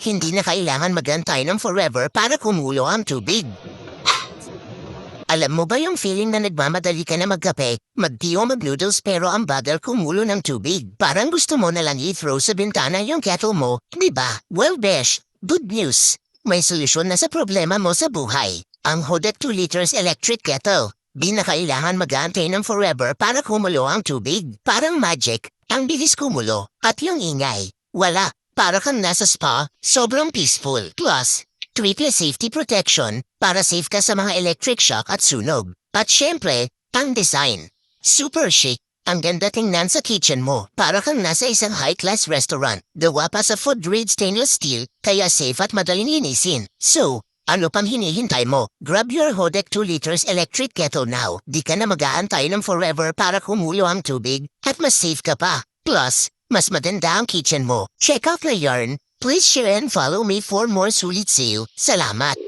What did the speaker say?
Hindi na kailangan mag-antay ng forever para kumulo ang tubig. Alam mo ba yung feeling na nagmamadali ka na magkape, mag-tea o mag-noodles pero ang bagal kumulo ng tubig? Parang gusto mo na lang i-throw sa bintana yung kettle mo, di ba? Well, besh, good news. May solusyon na sa problema mo sa buhay. Ang Hodekt 2 liters electric kettle. Di na kailangan mag-aantay ng forever para kumulo ang tubig. Parang magic, ang bilis kumulo. At yung ingay, wala. Para kang nasa spa, sobrang peaceful. Plus, triple safety protection para safe ka sa mga electric shock at sunog. At syempre, ang design. Super chic. Ang ganda tingnan sa kitchen mo. Para kang nasa isang high-class restaurant. Gawa pa sa food-grade stainless steel, kaya safe at madaling linisin. So, ano pang hinihintay mo? Grab your Hodekt 2 liters electric kettle now. Di ka na mag-aantay ng forever para kumulo ang tubig at mas safe ka pa. Plus, mas maganda ang kitchen mo. Check out the yarn. Please share and follow me for more sulit sale. Salamat!